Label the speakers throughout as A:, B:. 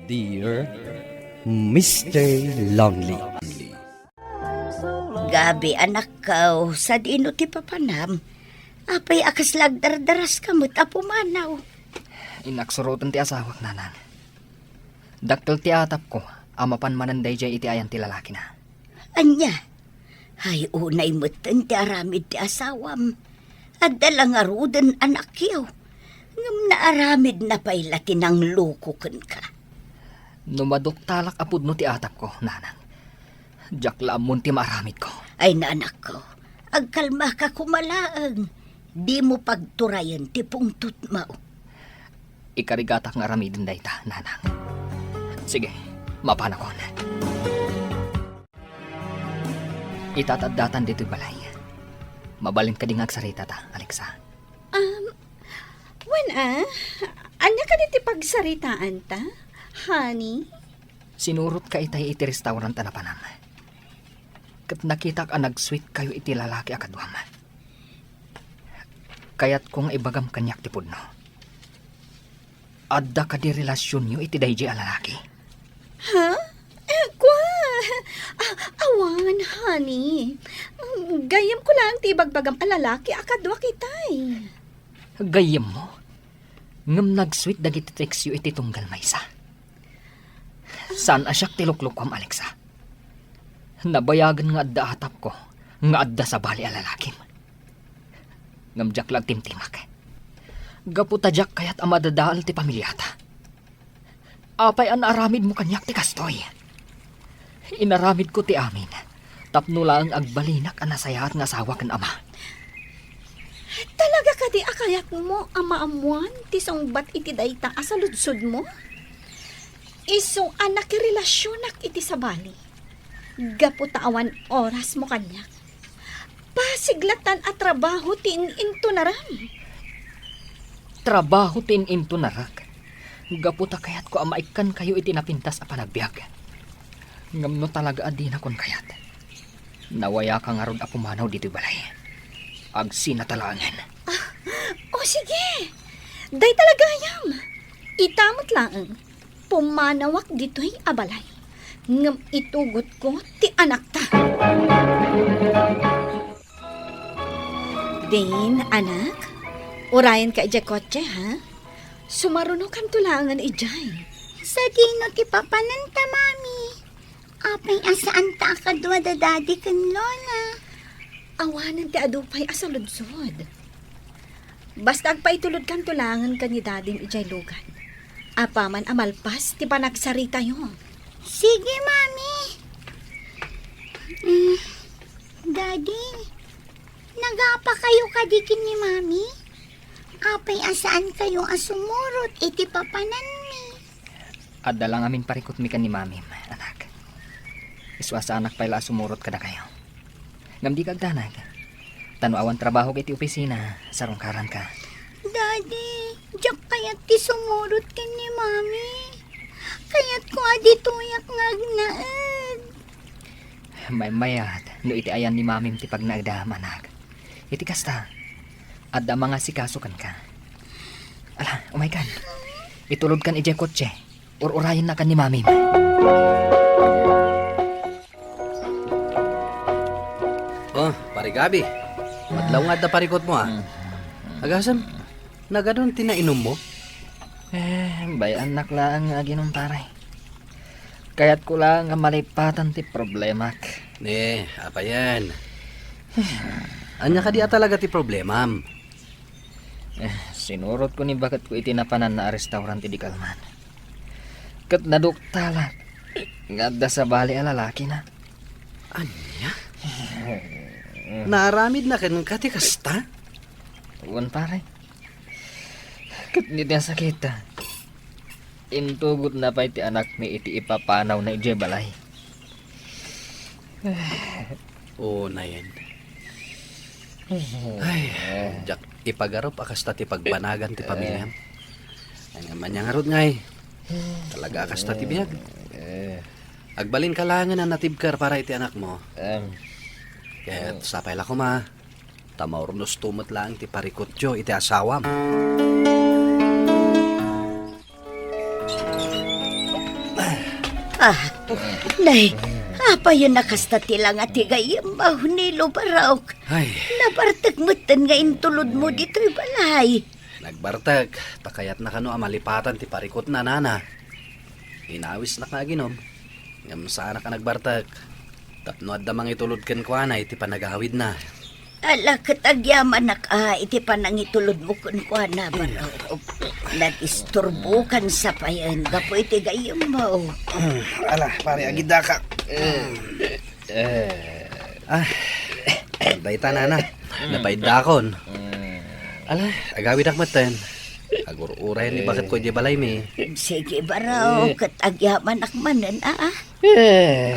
A: Dear Mr. Lonely.
B: Gabi anak ko, sa dino ti papanam. Apay akas lagdardaras kamot apumanaw.
C: Inaksurutan ti asawak nanan. Daktel ti atap ko, amapan mananday jay iti ayan ti lalaki na.
B: Anya, hay unay mutan ti aramid ti asawam. At dalang arudan anak yaw. Ngam na aramid na paila tinang lukukan ka.
C: Numadok talak apud no ti atap ko, nanang. Jakla amon ti maaramid ko.
B: Ay na anak ko, agkalma ka kumalaang. Di mo pagturayan ti pungtut mao.
C: Ikarigatak nga aramidin dayta, nanang. Sige, mapana ko na. Itatadatan dito'y balay. Mabalin ka ding agsarita ta, Alexa.
D: Anya ka diti pagsaritaan ta, honey?
C: Sinurot ka itay iti restaurant na panam. Kat nakita ka nag-sweet kayo iti lalaki akadwam. Kaya't kung ibagam kanyak tipod no. Adda ka di relasyon nyo iti dayji a lalaki.
D: Ha? Awan, honey. Gayam ko lang ti bagbagam alalaki akadwa kitay.
C: Gayem mo. Ngam nag-sweet dagiti text yu iti tunggal maysa. Saan asyak tiluklukwam, Alexa? Nabayagan nga adda atap ko, nga adda sa bali a lalakim. Ngamjak lang timtimak. Gaputajak kaya't amadadaal ti pamilyata. Apay an aramid mo kanyak ti kastoy. Inaramid ko ti amin. Tapno lang agbalinak ang nasayaat nga asawa kan ama.
D: Talaga ka di akayat mo amaamuan ti sungbat iti dayta asaludsod mo? Isong anak relasyonak iti sabali. Gaputaawan oras mo kanyak. Pasiglatan at trabaho tin into naram.
C: Trabaho tin into narak. Gaputa kayat ko amaikan kayo iti napintas a panagbiag. Ngamno talaga adi na kon kayat. Nawaya ka nga rod a pumanaw dito'y balay. Agsinatalangan.
D: O sige, day talaga yam. Itamot lang. Pumanawak dito'y abalay. Ngam itugot ko ti anak ta. Din, anak, urayan ka ijay kotse, ha? Sumaruno kan tulangan ijay.
B: Sa dino ti papananta, mami. Apay asaan ta akadwa da daddy kan lola.
D: Awanan ti adupay asaludsod. Basta agpaitulod kan tulangan ka ni dading ijay lugan. Apaman amalpas ti panagsarita yo.
B: Sige, mami. Daddy, nagapa kayo kadikin ni mami? Apay asaan kayo asumurot iti papanan mi?
C: Adda lang amin parikot mi kan ni mamim, anak. Iswa sa anak pala sumurot kada kayo. Ngam di kagdanag. Tanawan trabaho kiti opisina, sarungkaran ka.
B: Daddy, diyak kayat ti sumurot kin ni mami. Kayat ko adi tuyak ngagnaad.
C: May mayat, no iti ayan ni mamim ti pagnagdam, anak. Iti kasta, adda mga sikasukan ka. Ala, umay kan. Itulod kan ijay kotse, urayin na kan ni mamim.
E: Oh, pare Gabi. Madlaw nga da parikot mo Agasan, nagadon tinainom mo?
C: Bay anak lang nga ginom paray. Kaya't ko lang nga malipatan ti problemak.
E: Apa yan? Anya ka di talaga ti problemam.
C: Sinurot ko ni bakit ko itinapanan na restaurant ti di kalman. Kat naduktalat. Ngadda sa bali a lalaki na.
E: Anya? Naaramid na kan kati kasta?
C: Uwan pare. Kat hindi niya sakit Intugot na pa iti anak ni iti ipapanaw na iti balay.
E: Oo na yan. Ay, jak ipagarop akasta ti pagbanagan ti pamilya. Ang manyang arot nga Talaga akasta ti biyag. Agbalin ka lang na natibkar para iti anak mo. Kaya't sapay la ko Tamaurnos tumot lang ti parikotyo iti asawam.
B: Ah, nay, apa yun nakasta tilang at higayim mahunilo baraok.
E: Ay,
B: Nabartagmutan nga intulod mo dito'y balay.
E: nagbartag. Takayat na kano amalipatan ti parikot na nana. Inawis na kaginom. Ngam sana ka nagbartag. Tapno at damang itulod ken ko anay ti panagahawid na.
B: Ala katagyaman iti panangitulod mo kun kwa na baraok. Nag-isturbukan sa payan. Gapo iti gayim mo.
E: Ala, pare agida ka. Dayta nana. Napaidakon. Ala, agawid akmatan. Agur-uray ni bakit ko di balay mi.
B: Sige baraok, katagyaman akmanan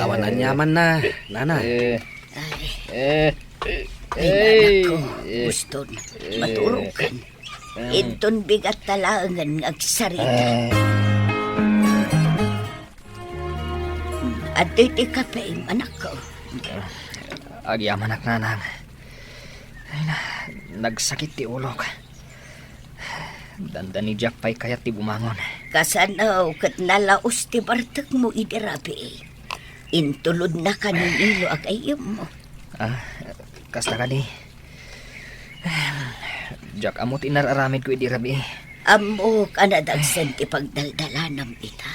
E: Kawanan yaman na, nana.
B: Ay, nanak ko, gusto na maturukan. Inton bigat talangan agsarita. At iti kape, anak ko.
C: Agyaman ak nanang. Ay na, nagsakit ti ulo ka. Danda ni Jack pa'y kayat ti bumangon.
B: Kasanaw kat nalaos ti bartak mo idirabi. Intulod na kanino agayim mo.
C: Kasta ka ni. Jack, amot inararamid ko idirabi.
B: Amo kanadagsan ti pagdaldalanam ita.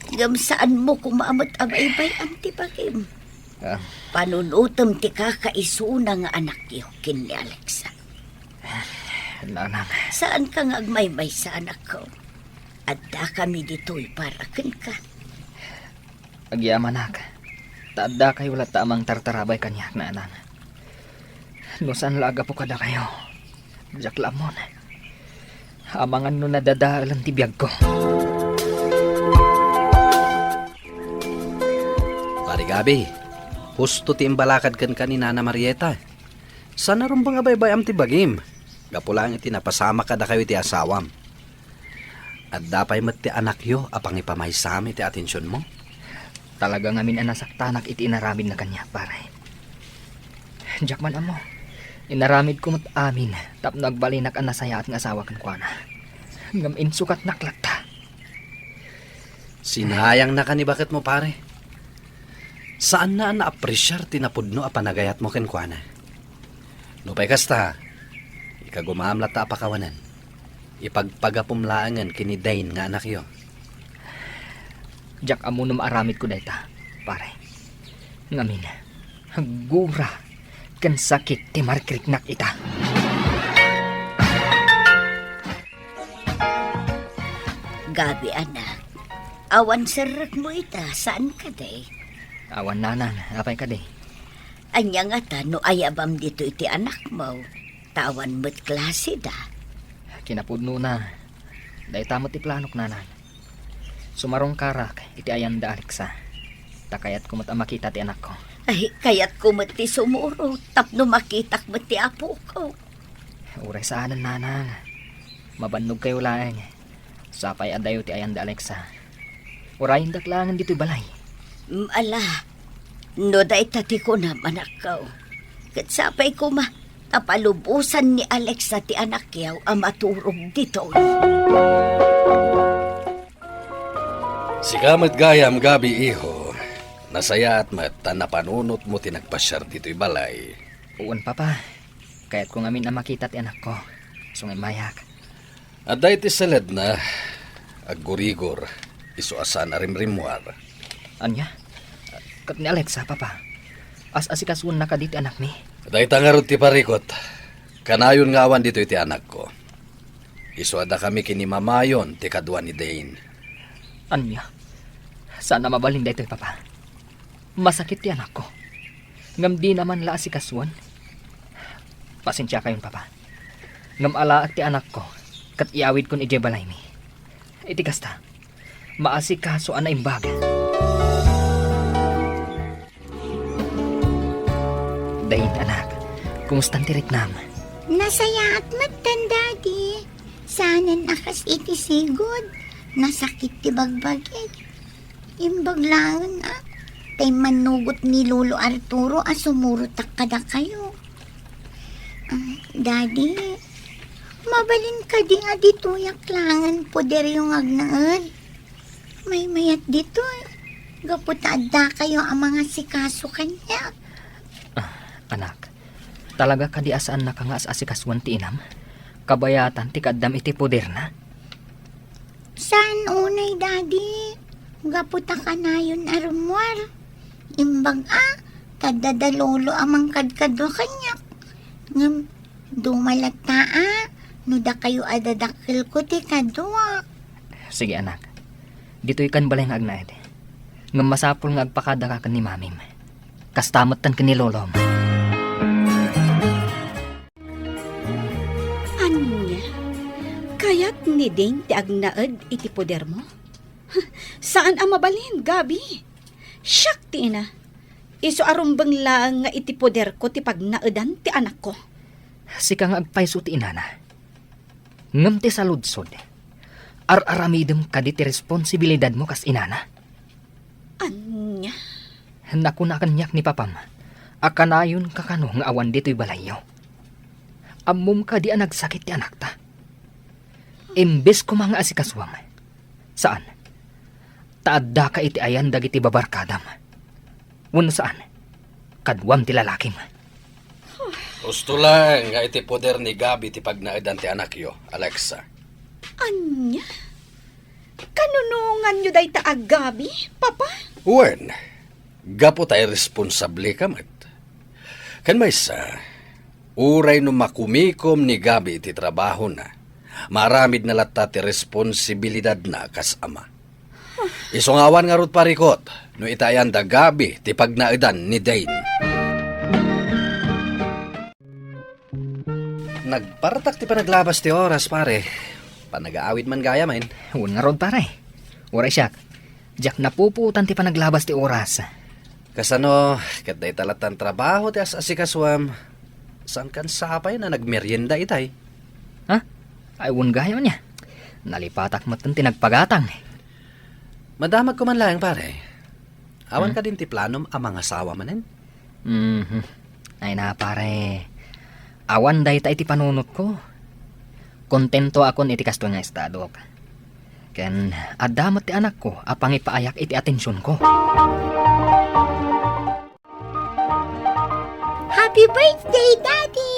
B: Ngam saan mo kumamot abaybay ang tipakim. Panunutom ti kakaisuna nga anak niyo kin ni Alexa.
C: Nanang.
B: Saan ka nga agmaymay sa anak ko? Adda kami dito'y para ken ka.
C: Agyaman ak. Taadda kayo wala tamang tartarabay kanyak nanang. No saan laga po kada kayo? Jack lamon. Amangan no nadadaalan ti biyag ko.
E: Pare Gabi, husto ti imbalakad ken kanina na Marieta. Sana ron bang abay-bay am ti bagim? Gapulang iti napasama kada kayo ti asawam. At dapay mat ti anak yo apang ipamaysami ti atensyon mo.
C: Talaga ngamin anasaktanak iti inaramid na kanya, pare. Jack man amo. Inaramid ko mat amin, tap nagbalinak ang nasaya at ng asawa kan kuana. Ngam insukat naklakta.
E: Sinayang na ka ni bakit mo pare? Saan na na-apresyar tinapudno a panagayat mo ken kuana? Nupay kasta, ikagumamlat ta apakawanan. Ipagpagapumlaangan kini Dane nga anak yo.
C: Jack amo na maaramid ko dayta, pare. Ngamin, gura kan sakit ti markriknak ita.
B: Gabi anak, awan sarak mo ita, saan ka day?
C: Awan nanang, apay ka day.
B: Anya nga ta, no ayabam dito iti anak mo. Tawan mo't klase da.
C: Kinapudno na. Dayta mo ti planok nanang. Sumarong karak, iti ayan da Alexa. Takayat ko mat makita ti anak ko.
B: Ay, kaya't kumati sumuro, tapno makitak mo ti apo ko.
C: Uray saanan nanang. Mabannog kayo lang. Sapay adayo ti ayan da Alexa. Urayin daklangan dito'y balay.
B: Ala, no day tati ko na anak ko. Katsapay ko tapalubusan ni Alexa ti anak yaw ang maturog dito.
E: Sikamat gayam Gabi iho. Nasaya at mata na panunot mo tinagpasyar dito'y balay.
C: Uwan papa. Kaya't kung amin na makita ti anak ko. Sungay mayak.
E: At dahil ti salad na aggurigor isuasan arimrimwar.
C: Anya? Kat ni Alexa papa. As-asikasun na ka dito anak mi.
E: Dahil tangarot ti parikot. Kanayon ngawan dito iti anak ko. Isuada kami kini mamayon ti kadwa ni Dane.
C: Anya? Sana mabaling dito papa. Masakit ti anak ko. Ngam di naman la asikasuan. Pasensya kayon papa. Ngam ala at ti anak ko. Kat iawid ko ni Jebalay mi. Iti kasta. Maasikaso ana imbag. Dahin anak. Kumusta ti Ritnam?
F: Nasaya at matan, Daddy. Sana nakas iti sigod. Nasakit ti bagbagit. Imbaglaan tay manugot ni Lolo Arturo sumurutak kada kayo. Daddy, mabalin ka di nga dito yaklangan po deri yung agnaad. May mayat dito. Gaputadda kayo ang mga sikaso kanya.
C: Anak, talaga ka di asaan na ka nga sa asikaswan ti inam? Kabayatan ti kaddam iti poder na?
F: Saan unay, Daddy? Gaputa ka na yun arumwar. Imbag kadadalolo amang kadkadwa kanya. Ngam, dumalata no da kayo adadakil ko ti kadwa.
C: Sige anak, dito ikan balay nga agnaid. Ngam masapul nga agpakada ka ni mamim. Kastamot tan ka ni lolom.
D: Anya? Kaya't ni Ding ti agnaed iti poder mo? Saan ang mabalin, Gabi? Siyak ti ina. Iso arumbang lang nga iti poder ko ti pagnaedan ti anak ko.
C: Sika nga agpaiso ti inana. Ngam ti saludsod. Ar-aramidem ka di ti responsibilidad mo kas inana.
D: Anya?
C: Nakunakan niyak ni papam. Akanayon kakano nga awan dito'y balayo. Ammom ka di nagsakit ti anak ta. Imbes ko mga asikaswam. Saan? Taadda ka iti ayan dagiti babarkadam. Wano saan? Kadwam ti lalakim.
E: Gusto lang nga iti poder ni Gabi ti pagnaedan ti anak yo, Alexa.
D: Anya? Kanunungan nyo day taag, Gabi, Papa?
E: Wen, gapo tayo responsable kamat. Kan may sa, uray no makumikom ni Gabi iti trabaho na, maramid na lata ti responsibilidad na kas ama. Isungawan nga rot parikot, no itayan da Gabi ti pagnaedan ni Dane. Nagpartak ti panaglabas ti oras pare, panagaawid man gaya main.
C: Huwag nga rod pare. Uray siyak. Diyak napuputan ti panaglabas ti oras.
E: Kasano, kat day talatan trabaho ti asikaswam, saan kan sapay na nagmerienda itay?
C: Ha? Ay huwag gaya niya. Nalipatak matan ti nagpagatang.
E: Madamag ko man lang pare. Awan ka din ti planom ang mga asawa manen?
C: Ay na pare. Awan day ta iti panunot ko. Kontento akon iti kasto nga estado. Ken adamat ti anak ko apang ipaayak iti atensyon ko.
F: Happy birthday, Daddy!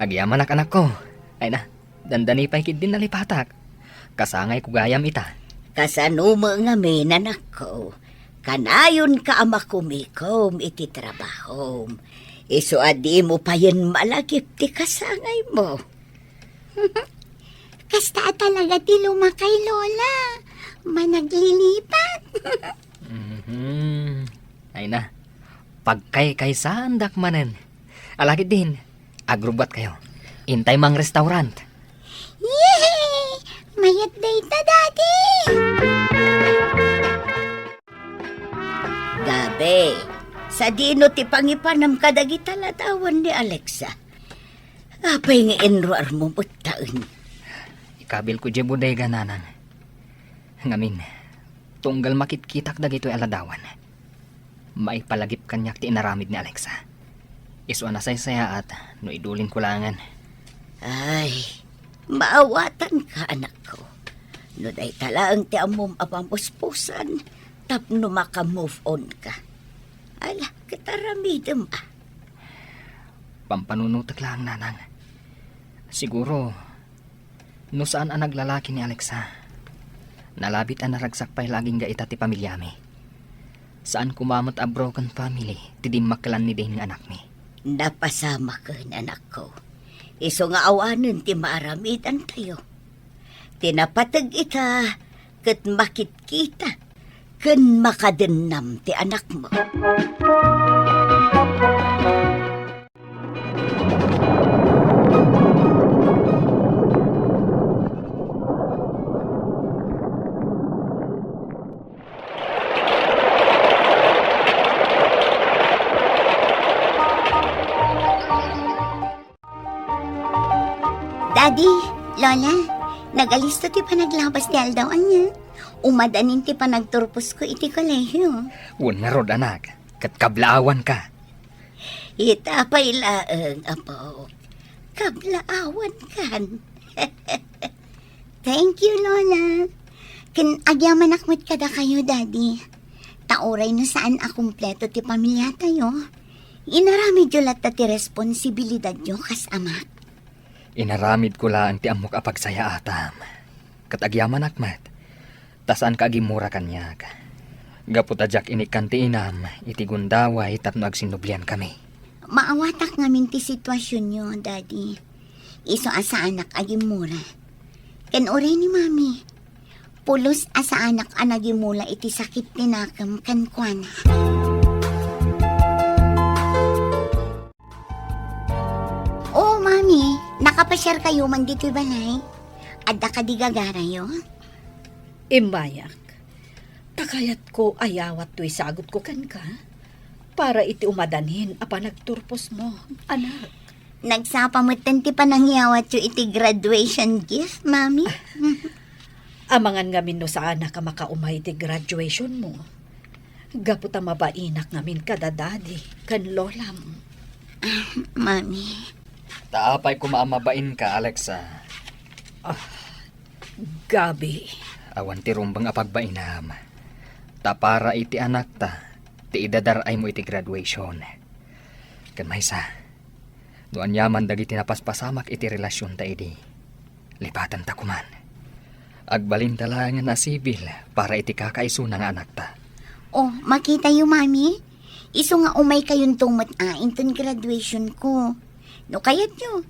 C: Agyaman anak ko. Ay na, dandani pa ikid din nalipatak. Kasangay ko gayam ita.
B: Kasano mo nga menanak ko. Kanayon ka ama kumikom iti trabaho. Iso adi mo pa yan malagip ti kasangay mo.
F: Kasta talaga ti lumakay, Lola. Managlilipat.
C: Ay na, pagkay-kaysaan dakmanen. Alagid din, agrubat kayo. Intay mang restaurant.
F: Yay! Mayat data, Daddy!
B: Gabi, sa dino ti pangipanam kadagi talatawan ni Alexa. Apay nga enroar mo taon.
C: Ikabil ko dyan bodega nanang. Ngamin, tunggal makitkitak dagito aladawan. Maipalagip kanyak ti inaramid ni Alexa. Iso na saya at no idulin ko langan.
B: Ay, maawatan ka anak ko. No day talaang ti amom apampospusan, tapno maka-move on ka. Ala, kataramidem
C: Pampanunutak lang nanang. Siguro, no saan ang naglalaki ni Alexa? Nalabit ang naragsak pa'y laging gaita ti pamilyami. Saan kumamot a broken family, tidim makalan ni Dane nga anak mi.
B: Napasama ka, anak ko. Iso nga awanan ti maaramidan tayo. Tinapatag ita, kat makit kita, kan makadennam ti anak mo.
F: Daddy, Lola, nagalisto ti panaglabas di aldawan niya. Umadanin ti panagturpos ko iti kolehiyo.
C: Uwan nga rod anak, kat kablaawan ka.
B: Itapay laeng, apo. Kablaawan kan.
F: Thank you, Lola. Kin agyaman akmat kada kayo, Daddy. Tauray no saan akumpleto ti pamilya tayo. Inaramid yo latta ti responsibilidad yo kas amak.
C: Inaramid ko lang ti amok apagsaya atam. Katagyaman akmat. Tasan ka agimura kanyak. Gaputa jak inikan ti inam, iti gundaway tapno agsinublian kami.
F: Maawatak ngamin ti sitwasyon nyo, Daddy. Iso asa anak agimura. Ken oray ni Mami. Pulos asa anak anagimula iti sakit tinakam kan kuana. Oh, Mami. Nakapasyar kayo man dito'y balay. Adda ka di gagara yo.
D: Imbayak, takayat ko ayawat to'y sagot ko kan ka, para iti umadanin apa nagturpos mo, anak.
F: Nagsapamutan ti panangyawat yo iti graduation gift, Mami.
D: Amangan ngamin no saan ka makaumay iti graduation mo. Gaputa mabainak ngamin kada daddy, kan lolam.
F: Mami.
C: Taapay ko maamabain ka, Alexa.
D: Gabi,
C: Awan ti rumbang apagbainam. Ta para iti anak ta, ti idadaray mo iti graduation. Kan maysa, doan yaman dagiti napaspasamak iti relasyon ta idi. Lipatan ta kuman. Agbalin talangan na sibil para iti kakaiso nga anak ta.
F: Oh, makita yo, Mami. Iso nga umay kayong tumat-ain ton graduation ko. No kayat yo.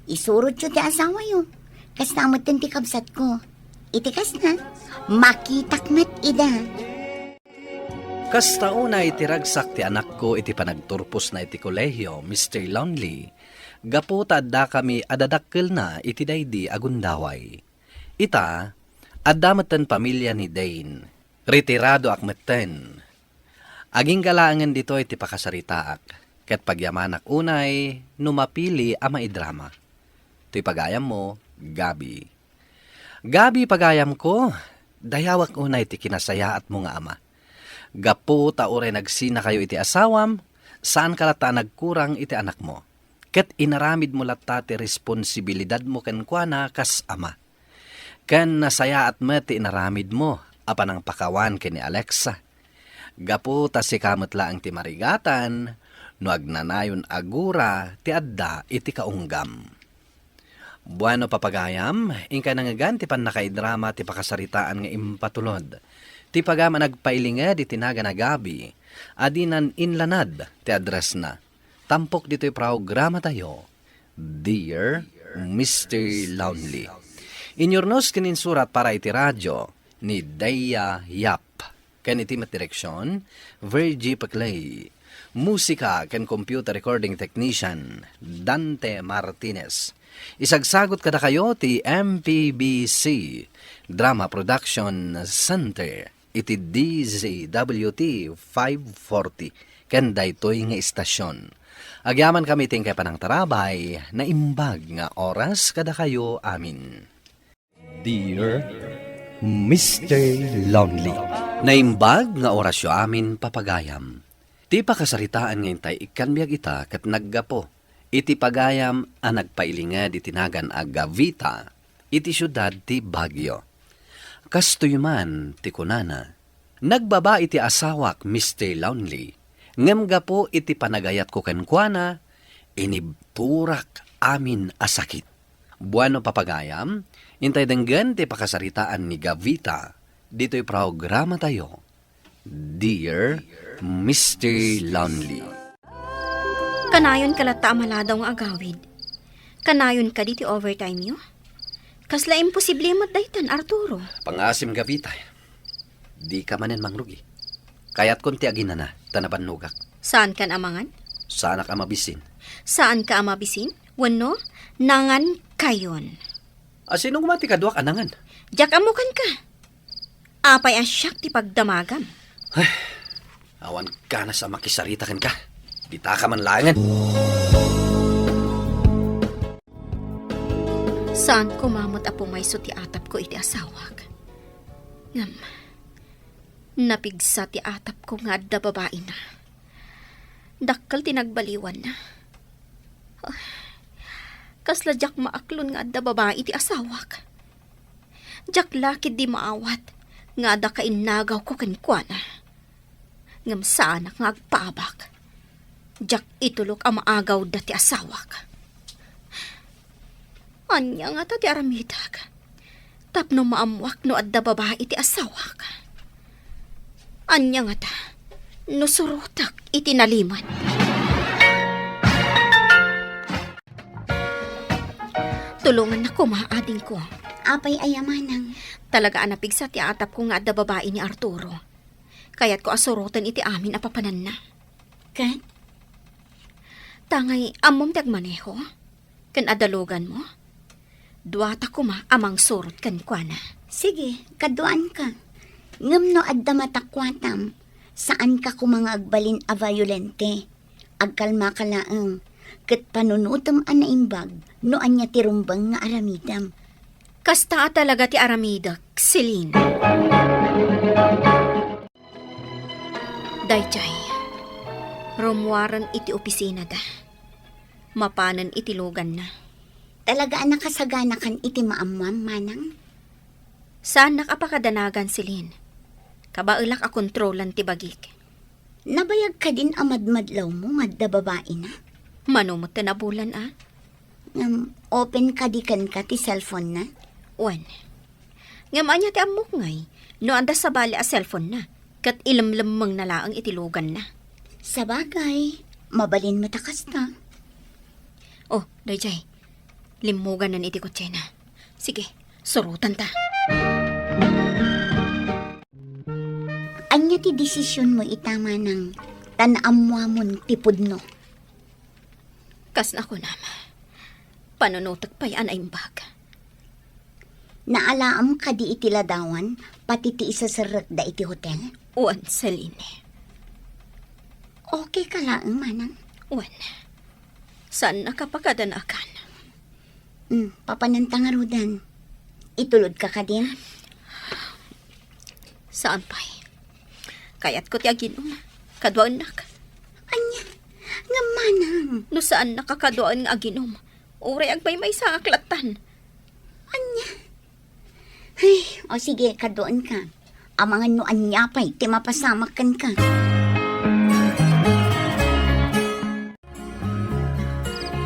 F: Isurot yo ti asawa yo. Kastamot ton ti kabsat ko. Itikas na. Makitak met ida.
E: Kas tauna iti ragsak ti anak ko iti panagturpos na iti kolehiyo, Mr. Lonely. Gapo adda kami adadakkel na iti daydi agundaway. Ita, addametten pamilya ni Dane. Retirado akmetten. Aging galangan dito iti pakasaritaak. Ket pagyamanak unay, numapili ama idrama. Ito'y pagayam mo, Gabi. Gabi pagayam ko, dayawak unay iti kinasayaat mo nga ama. Gapo taure nagsina kayo iti asawam, saan kalata nagkurang iti anak mo. Ket inaramid mo latta ti responsibilidad mo kenkwana kas ama. Ken nasayaat mo ti inaramid mo, apan ang pakawan ken ni Alexa. Gapo ta si kamot laang ti marigatan, no agnanayon agura ti adda iti kaunggam. Buano papagayam, ingka nangagan ti panakaidrama ti pakasaritaan nga impatulod. Ti pagama nagpailinged iti naga na Gabi, adinan inlanad ti address na. Tampok dito'y programa tayo, Dear Mr. Lonely. Inyornos kininsurat para iti radyo ni Daya Yap. Ken iti direksyon, Virgie Paclay. Musika ken computer recording technician, Dante Martinez. Isagsagot kada kayo ti MPBC Drama Production Center iti DZWT 540 ken daytoy nga istasyon. Agyaman kami tingkay panang tarabay na imbag nga oras kada kayo amin.
A: Dear Mr. Lonely.
E: Naimbag nga orasyo amin papagayam. Ti pakasaritaan ngayon tay ikan biyag ita kat naggapo. Iti pagayam ang nagpailingad iti nagan Agavita, iti syudad ti Baguio. Kastoy man ti kunana, nagbaba iti asawak Mr. Lonely, ngamga po iti panagayat ko kenkwana, inibturak amin asakit. Buano papagayam, intay denggan ti pakasaritaan ni Gavita, dito'y programa tayo, Dear Mr. Lonely.
G: Kanayon kalata maladaw nga agawid. Kanayon ka diti overtime yo. Kasla imposible matdaytan, Arturo.
E: Pangasim Gavita, di ka manen mangrugi. Kayat konti agina na, tanaban nugak.
G: Saan kan amangan?
E: Sana ka mabisin.
G: Saan ka amabisin? Wano, nangan kayon.
E: Sinong mati ka duwak anangan?
G: Diyak amukan ka. Apay asyak ti pagdamagam.
E: Awan ka na sa makisarita kan ka. Dita ka man langan.
G: Saan kumamot apo may ti atap ko iti asawag? Ngam, napigsa ti atap ko nga adda babae na. Dakkal tinagbaliwan na. Kasla jak maaklon nga adda babae iti asawag. Jak lakid di maawat nga adda kainagaw ko kenkwana. Ngam saanak nga agpabak. Jak itulok ang maagaw dati asawak. Anya nga ta ti aramidag. Tapno maamwak no adda babae iti asawak. Anya nga ta, no surutak iti naliman. Tulungan na ko maading ko.
F: Apay ayamanang.
G: Talaga anapigsa ti atap ko nga adda babae ni Arturo. Kaya't ko asurutan iti amin apapanan na.
F: Kat?
G: Tangay amom ti agmaneho. Kan adalugan mo. Duwata ko ma amang surot kan kwa na.
F: Sige, kaduan ka. Ngam no adda matakwatam. Saan ka kumanga agbalin a violente? Agkalma ka laang. Kat panunutam anaimbag. No anya tirumbang nga aramidam.
G: Kasta talaga ti aramidak, Celine. Dayjay, rumwaran iti opisina da. Mapanan iti lugan na.
F: Talaga nakasagana kan iti maamwam manang?
G: Saan nakapakadanagan, Celine? Kabailak a kontrolan ti bagik.
F: Nabayag ka din amadmadlaw mo nga da babae na?
G: Manumot na bulan
F: Open ka di kan ka ti cellphone na?
G: Wan. Ngaman niya ti amok ngay, no anda sa bali a cellphone na, kat ilamlamang nalaang itilugan na.
F: Sa bagay, mabalin matakas na.
G: Oh, Dayjay, limugan na iti kotse na. Sige, surutan ta.
F: Anya ti desisyon mo itama ng tanaamwamon ti pudno.
G: Kas na ko nama. Panunutak pa yan ay imbag.
F: Naalaam ka di iti ladawan, pati ti isasarat da iti hotel?
G: Wan, Celine.
F: Okay ka lang, manang.
G: Wan. Saan nakapakadanakan?
F: Papanantangarudan. Itulod ka din?
G: Saan pa'y? Kaya't ko ti aginom. Kadwaan nak.
F: Anya, nga manang.
G: No saan nakakadwaan nga aginom? Uray agbay may sa aklatan.
F: Anya. Ay, o sige, kadoon ka. Amangan no anya pa'y, ti mapasamakan ka.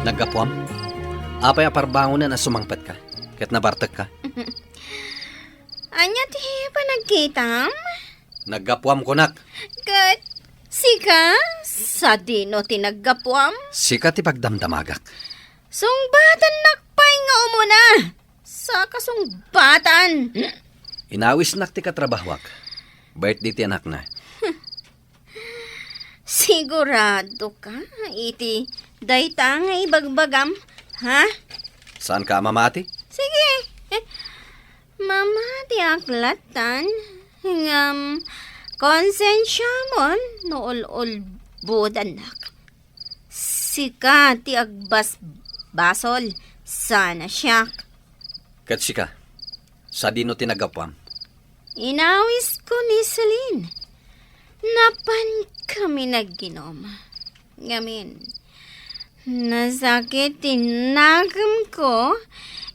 E: Naggapuam? Apay aparbangon na sumangpat ka. Kat nabartag ka.
G: Anya ti panagkitam?
E: Naggapuam ko nak.
G: Kat, sika? Sa dino ti naggapuam?
E: Sika ti pagdamdamagak.
G: Sungbatan nakpay nga umuna. Sa kasungbatan.
E: Inawis nak ti katrabahwak. Birthday ti anak na.
G: Sigurado ka? Iti, dayta nga ibagbagam. Ha?
E: Saan ka mamati?
G: Sige. Mama, ti aklatan. Ngam, konsensya mon, nool-ol budanak. Sika, ti agbas basol. Sana siyak.
E: Kat sika. Sa dino tinagapuam.
G: Inawis ko ni Celine. Napan kami nagginom. Ngamin, nasakit tinagam ko,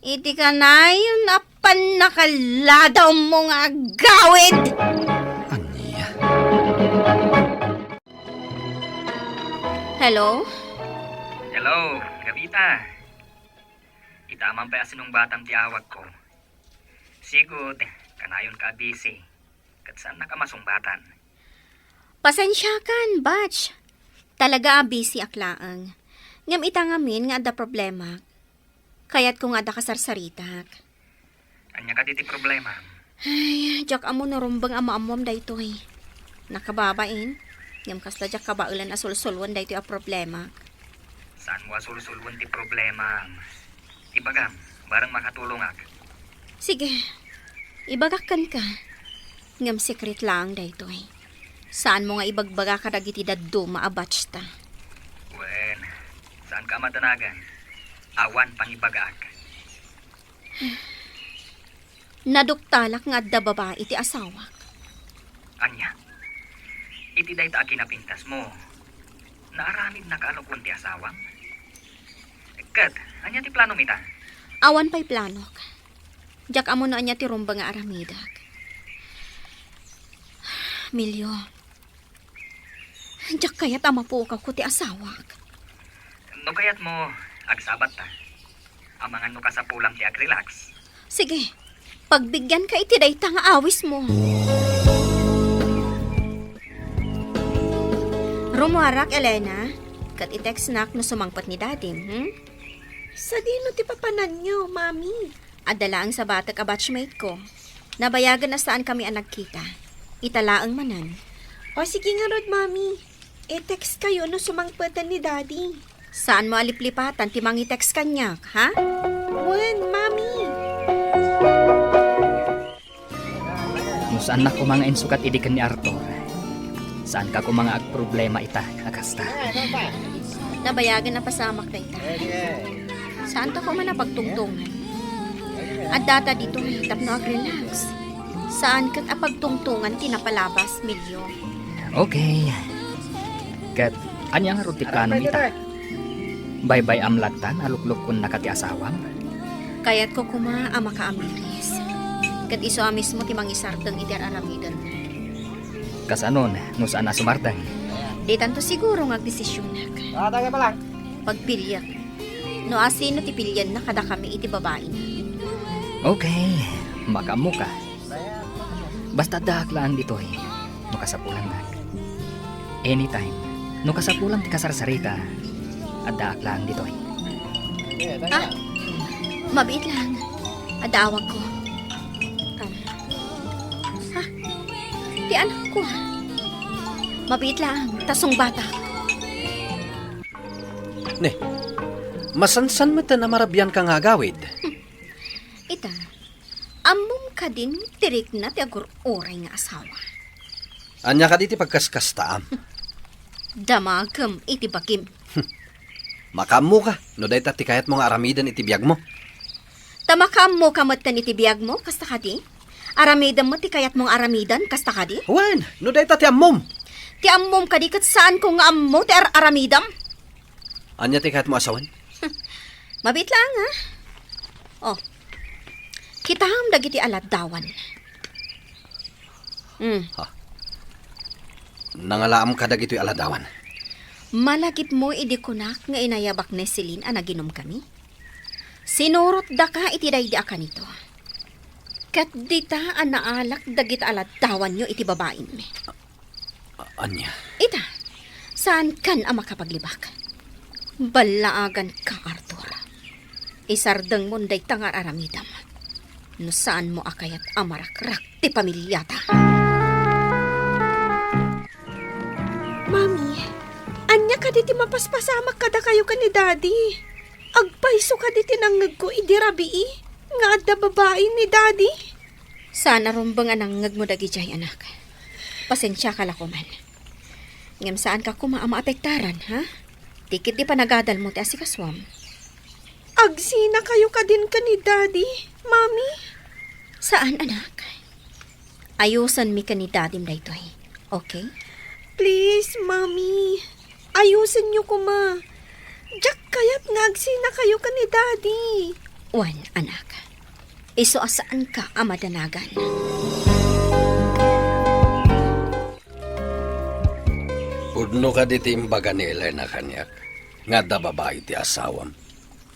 G: iti ka na yun napan nakaladaw mo nga gawid.
E: Aniya?
G: Hello?
C: Hello, Gabita. Itaman pa asinong batang tiawag ko. Sigod, kanayon ka busy. Kat saan nakamasungbatan?
G: Pasensya kan, batch. Talaga busy aklaang. Ngam itangamin nga ada problema. Kaya't kung ada kasarsaritak.
C: Anya ka diti problema?
G: Ay, jak amo narumbang ama-amom daytoy. Nakababain. Ngam kasla jak kabaulan asul-sulwan daytoy a problema.
C: Saan mo asulsulwan ti problema? Ibagam, barang makatulong ak.
G: Sige, ibagakan ka. Ngam secret lang daytoy. Saan mo nga ibagbaga ka dagiti daddo maabatch ta?
C: Wen, saan ka matanagan? Awan pang ibagaak.
G: Naduktalak nga adda babae iti asawak.
C: Anya, iti day ta kinapintas mo. Naaramid na kaalokon ti asawang. Kat, anya ti plano mita?
G: Awan pa'y planok. Jak amo na anya ti rumba nga aramidak. Milyo, Jak kayat amapukaw ko ti asawak.
C: No kayat mo, agsabat ta. Amangan no ka sa pulam ti ag-relax.
G: Sige, pagbigyan ka iti dayta nga awis mo. Rumuarak, Elena. Kat i-text nak no sumangpat ni dadim,
D: Sa dino ti papanan nyo, Mami?
G: Adala ang sa bata ka batchmate ko. Nabayagan na saan kami ang nagkita. Italaang manan.
D: O sige nga Rod, Mami. E-text kayo no sumangpatan ni Daddy.
G: Saan mo aliplipatan ti mangi-text kanyak, ha?
D: Wen, Mami.
C: No saan na ko mga insukat idikan ni Arthur. Saan ka ko mga agproblema ita, akasta.
G: Nabayagan na pasamak na ita. Saan to ko man napagtungtungan? At data dito hitap no ag-relax. Saan kat apagtungtungan tinapalabas, Milyo?
C: Okay. Kat, anyang ruti plano ita. Bye-bye amlatan, aluklok kun nakati asawam.
G: Kaya't ko kuma ama ka amiris. Kat iso mismo ti mangisardeng iti aramidan mo.
C: Kasanon, no saan na sumardang.
G: Di tanto siguro ngagdesisyonak. Pagpilyak. No asino ti pilyan na kada kami iti babae na.
C: Okay, makamuka. Basta daaklaan dito no kasapulan na. Anytime, no kasapulan ti kasarsarita, at daaklaan dito
G: Ah, mabiit lang. Adawag ko. Ha? Ti anak ko. Mabiit lang. Tasong bata.
E: Ne, masansan mo ta na marabyan ka nga agawid.
G: Ita, amom ka din tirik na ti agur-oray nga asawa.
E: Anya ka diti pagkaskastaam.
G: Damagam iti bakim.
E: Makamu ka, no day ti kayat mo nga aramidan iti biyag mo.
G: Tamakam mo kamat ka ni ti biyag mo, kasta ka di? Aramidan mo ti kayat mong aramidan, kasta ka di?
E: Wen, no day ti ammom.
G: Ti ammom ka di kat saan ko nga ammo ti aramidam?
E: Anya ti kayat mo asawan?
G: Mabit lang, ha? Oh, kitaham dagiti aladawan.
E: Nangalaam ka dagito'y aladawan.
G: Malagip mo idikunak nga inayabak na silin ang naginom kami. Sinurot da ka iti daydi ka nito. Kat dita ang naalak dagit aladawan nyo iti babain me.
E: Anya?
G: Ita, saan kan ang makapaglibak? Balaagan ka, Arthur. Isardeng mo day tangar aramidam. No saan mo akayat amarakrak ti pamilyata.
D: Mami, anya ka diti mapaspasamak kada kayo ka ni Daddy. Agpaiso ka diti nangag ko idirabii. Nga adda babae ni Daddy.
G: Sana rumbang anangag mo dagi jay anak. Pasensya ka lakuman. Ngam saan ka kumaama-apektaran, ha? Tikit di pa nagadal mo ti asikaswam.
D: Agsina kayo ka din ka ni Daddy, Mami.
G: Saan, anak? Ayusan mi ka ni dadim daytoy. Okay?
D: Please, Mami. Ayusin niyo ko, ma. Jack kayat nga agsina kayo ka ni Daddy.
G: Wan, anak. Iso asaan ka amadanagan.
E: Udno ka diti imbaga ni Elena kanyak. Nga da babae ti asawam.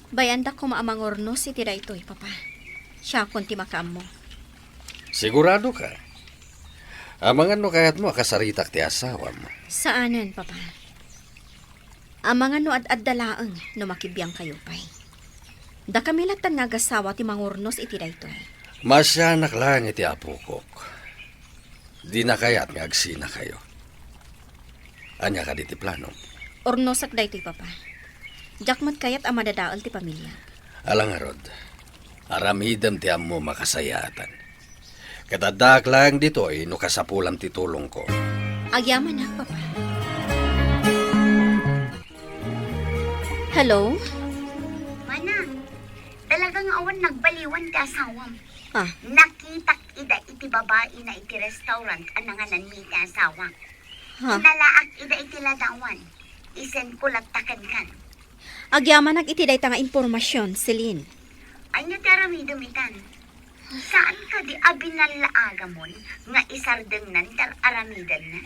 G: Bayanda ko maamangorno si daytoy, papa. Siya kunti makam mo.
E: Sigurado ka? Amangan no kayat mo akasaritak ti asawam.
G: Saanan, papa? Amangan no ad dalaang no makibiyang kayo pay. Da kami latan nga gasawa ti mangurnos iti daytoy.
E: Masyanak lang iti apukok. Di na kayat nga agsina kayo. Anya ka diti plano.
G: Ornosak daytoy, papa. Jakmat kayat amadadaol ti pamilya.
E: Alang arod, aramidam ti ammo makasayatan. Katadak lang dito no kasapulam ti tulong ko.
G: Agyaman na, papa. Hello?
F: Mana, talagang awan nagbaliwan ka asawam.
G: Ah,
F: Nakitak ida iti babae na iti restaurant ananganan mi ti asawa.
G: ha?
F: Inalaak ida iti ladawan. Isen ko lagtakan kan.
G: Agyaman iti dayta nga impormasyon, Celine.
F: Anya ti aramidom itan. Saan ka di abinalaagamon nga isardeng nan tar aramidan na?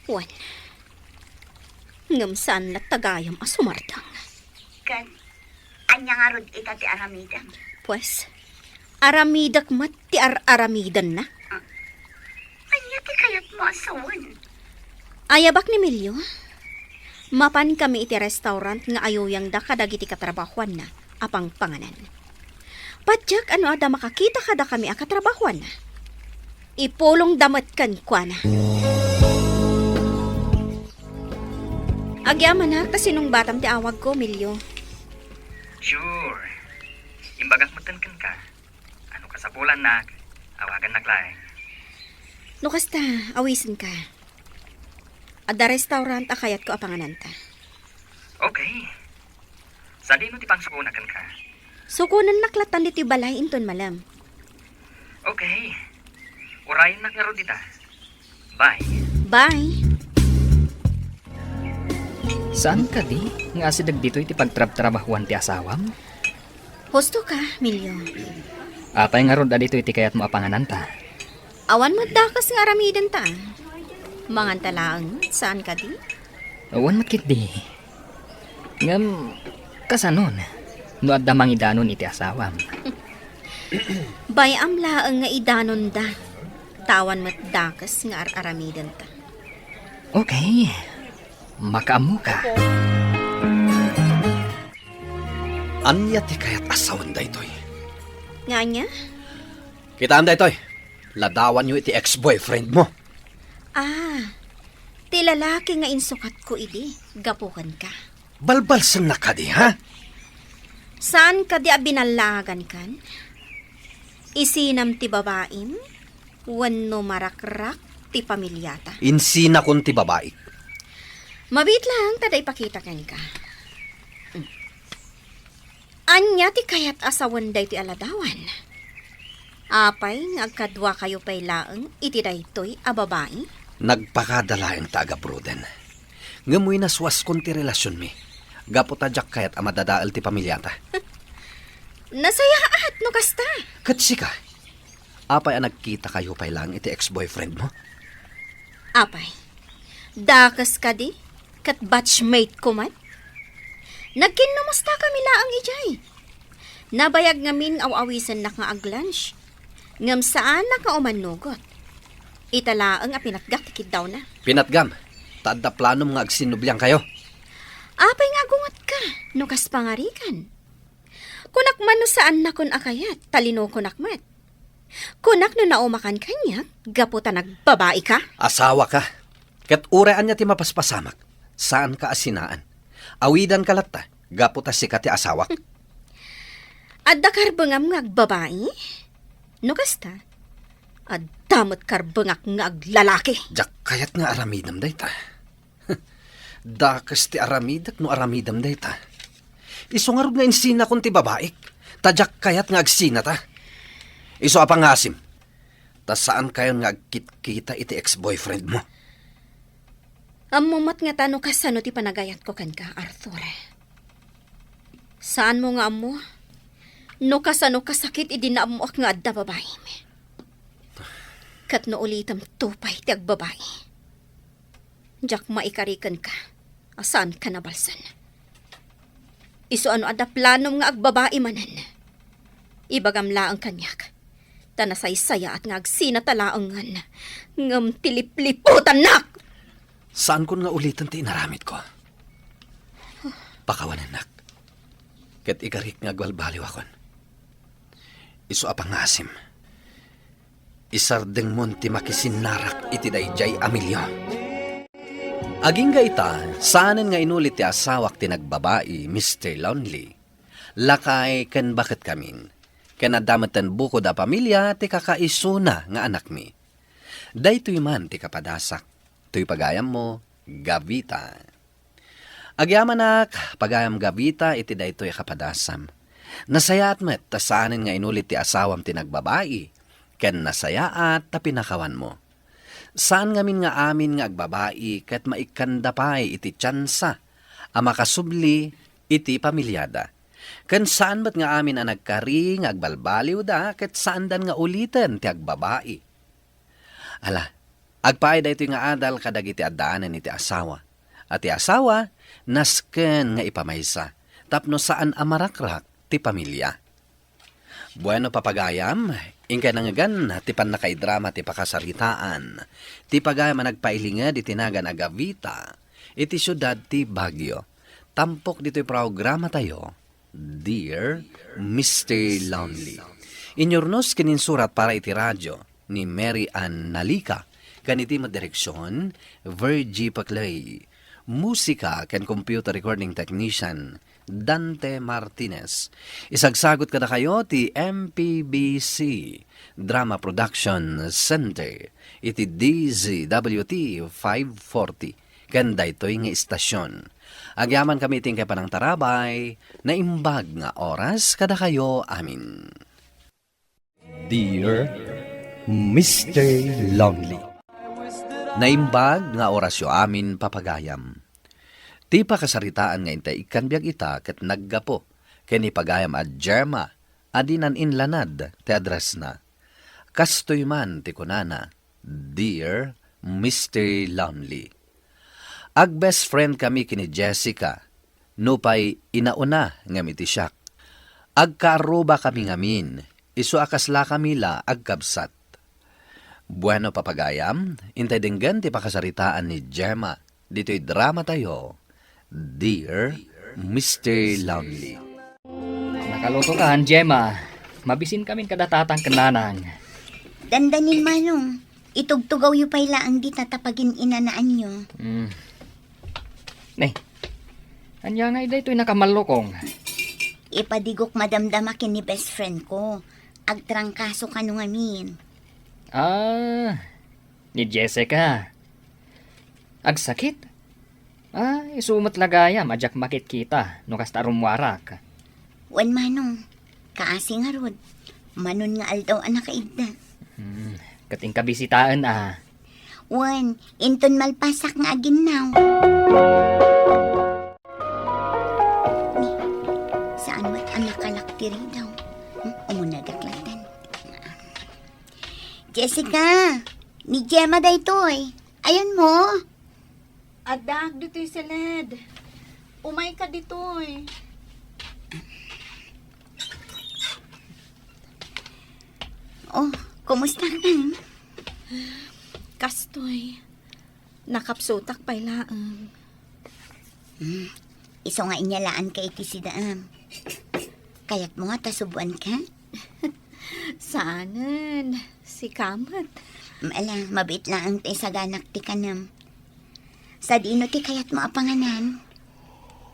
G: Wan, Ngam saan na tagayam asumardang.
F: Kan, anya nga rod ita ti aramidam.
G: Pues, aramidak mat ti aramidan na.
F: Anya ti kayat mo asawan.
G: Ayabak ni Milyo. Mapan kami iti restaurant nga ayuyang da kadagiti katrabahuan na apang panganan. Padyak ano ada makakita kada kami akatrabahuan na. Ipulong damat kan kwa na. Agyaman na kasinong batam ti awag ko, Milyo.
H: Sure. Imbagas matenken ka. Ano ka sa bulan na, awagan naglaeng.
G: No kasta, awisin ka. Ada restaurant akayat ko apanganan ta.
H: Okay. Sa di mo ti pangsukunakan ka.
G: Sukunan naklatan diti balay inton malam.
H: Okay. Urayin na nga ro dita. Bye.
G: Bye.
C: Saan ka di? Nga sidag dito iti pagtrab-trabahuan ti asawam?
G: Husto ka, Milyo.
C: Apay nga ron da dito iti kayat mo apanganan ta.
G: Awan mo dakas nga aramidan ta. Mangan talaang, saan ka di?
C: Awan makit di. Ngam, kasanon. No adda mangidanon iti asawam.
G: Bayam laang nga idanon da. Tawan mat dakas nga aramidan ta.
C: Okay. Makaamu ka.
E: Anya ti kayat asawan daytoy.
G: Nga niya?
E: Kitaan daytoy. Ladawan nyo iti ex-boyfriend mo.
G: Ah, ti lalaki nga insukat ko idi. Gapukan ka.
E: Balbalsan na ka di, ha?
G: Saan ka di abinalagan kan? Isinam ti babaim? Wano marakrak ti pamilyata.
E: Insina kun ti babaik.
G: Mabit lang, tada ipakita kan ka. Anya ti kayat asawan day ti aladawan. Apay, ngagkadwa kayo pay laeng, iti daytoy a babae.
E: Nagpakadala ang taga-bruden. Ngamoy naswas kun ti relasyon mi. Gapotadyak kayat amadadaal ti pamilyata.
G: Nasayaat no kasta.
E: Katsi ka. Apay ang nagkita kayo pay lang iti ex-boyfriend mo.
G: Apay, dakas ka di, kat batchmate ko man. Nagkinumusta kami laang ijay. Nabayag ngamin aw-awisan na nga ag-lunch. Ngam saan na ka umanugot. Italaang a pinatgaktikid daw na.
E: Pinatgam. Taadda planom nga agsinubyang kayo.
G: Apay nga gungot ka, nukas pangarikan. Kunak man no saan na kun akayat, talino kunak mat. Kunak no naumakan kanya, gaputa nagbabae ka.
E: Asawa ka. Kat urean niya ti mapaspasamak. Saan ka asinaan? Awidan ka latta. Gaputa si ka ti asawak.
G: Adda karbengam nga agbabae? Nukas ta? Addamot karbengak nga aglalaki.
E: Jak kayat nga aramidam dayta. Dakas ti aramidak no aramidam dayta. Isungarod nga insina kun ti babaik. Tadyak kayat nga agsina ta. Iso apang asim. Ta saan kayo nga agkit-kita iti ex-boyfriend mo?
G: Amumat nga tano kasano ti panagayat ko kan ka, Arthur. Saan mo nga amo? No kasano kasakit idinaamok nga adda babae. Kat no ulitam tupay ti agbabae. Jak maikarikan ka. Asaan ka nabalsan? Iso ano adda planom nga agbabae manan. Ibagam laang kanyak. Tanasaysaya at nga agsinatalaangan. Ngam tilipliputan nak!
E: Saan ko nga ulitan ti inaramid ko? Pakawanan nak. Ket igarik nga gwalbaliw akon. Iso apang asim. Isardeng mon ti makisinarak iti dayjay Emilio. Aging gaita, saanan nga inulit ti asawak ti nagbabae, Mr. Lonely. Lakay ken bakit kamin. Ken adamatan buko da pamilya ti kakaisuna nga anak mi. Daytoy man ti kapadasak. Tuy pagayam mo, Gavita. Agyamanak, pagayam Gavita iti daytoy kapadasam. Nasayaat met ta saanan nga inulit ti asawam ti nagbabae. Ken nasayaat ta pinakawan mo. Saan ngamin nga amin nga agbabae ket maikandapay iti tsansa a makasubli iti pamilyada. Ken saan bat nga amin ang nagkari nga agbalbaliw da ket saan dan nga ulitan ti agbabae. Ala, agpaay da ito nga adal kadag iti addaanan iti asawa. At ti asawa, nasken nga ipamaysa. Tapno saan amarakrak ti pamilya. Bueno papagayam, ingkay nangagan ti panakaidrama ti pakasaritaan. Ti pagayam nagpailinga di tinagan agavita. Iti syudad ti Baguio. Tampok dito'y programa tayo, Dear Mr. Lonely. Inyornos kininsurat para iti radyo ni Mary Ann Nalica. Kaniti direksyon, Virgie Paclay. Musika ken computer recording technician, Dante Martinez. Isagsagot kada kayo ti MPBC Drama Production Center. Iti DZWT 540. Kanda ito'y nga istasyon. Agyaman kami tingkay panang tarabay, na imbag nga oras kada kayo amin.
A: Dear Mr. Lonely.
E: Naimbag nga orasyo amin papagayam. Ti pakasaritaan nga intay ikan biag ita ket naggapo ken ipagayam at Germa adinan inlanad ti address na. Kastoy man ti kunana, Dear Mr. Lonely. Ag best friend kami kini Jessica, no pay inauna nga miti siyak. Ag kaaruba kami ngamin, isu akasla kami la agkabsat. Bueno papagayam, intay dinggan ti pakasaritaan ni Gemma. Dito'y drama tayo, Dear Mr. Lonely.
C: Nakaluto ka, Gemma. Mabisin kami kadatatang kenanang.
F: Dandanin manong. Itugtugaw yu pay laang di tatapagin inanaan nyo.
C: Anya nga ida ito'y nakamalokong.
F: Ipadigok madamdamakin ni best friend ko. Agtrangkaso ka nung amin.
C: Ni Jessica. Agsakit? Isumat lagayam, ajak makit kita, no kasta rumwarak.
F: Wan manong. Kaasing harod. Manon nga aldaw anak kaigda.
C: Kating kabisitaan
F: Wan, inton malpasak nga aginaw. Ni, saan mat ang nakalaktiri daw? Umuna daklatan. Jessica, ni Gemma day toy. Ayan mo.
D: Adak, dito'y silid. Umay ka dito'y.
F: Oh, kumusta ka?
D: Kastoy. Nakapsutak pa'y laang.
F: Iso nga inyalaan ka iti si Daam. Kaya't mo nga tasubuan ka?
D: Saanan? Si Kamat.
F: Maala, mabit lang ang tayo sa ganak ti kanam. Sa dino ti kayat mo apanganan.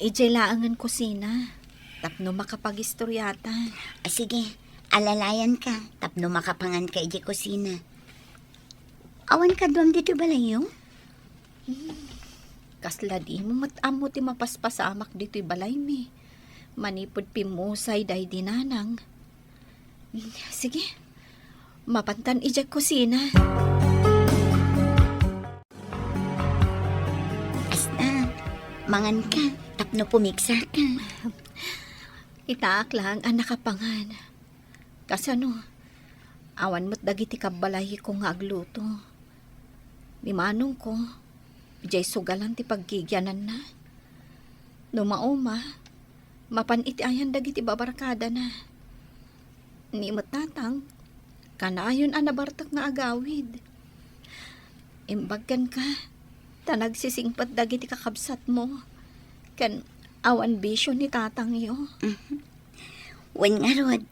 D: Ijay laangan kusina. Tapno makapagistoryata.
F: Sige, alalayan ka. Tapno makapangan ka iji kusina. Awan ka duam dito balayo?
D: Kasla di mo matamo ti mapaspasamak dito'y balay mi. Manipod pimusay day dinanang. Sige, mapantan ijay kusina.
F: Asta, mangan ka. Tapno pumiksa ka.
D: Itaak lang ang nakapangan. Kasano, awan mo't dagiti kabalahi ko nga agluto. Ni manong ko, ijay sugalan ti paggigyanan na. Numauma, mapan iti ayan dagiti babarkada na. Ni matatang, kanayon anabartak nga agawid. Imbagkan ka, tanagsisingpat dagiti kakabsat mo. Kan awan bisyo ni tatang yo.
F: Wen nga rod.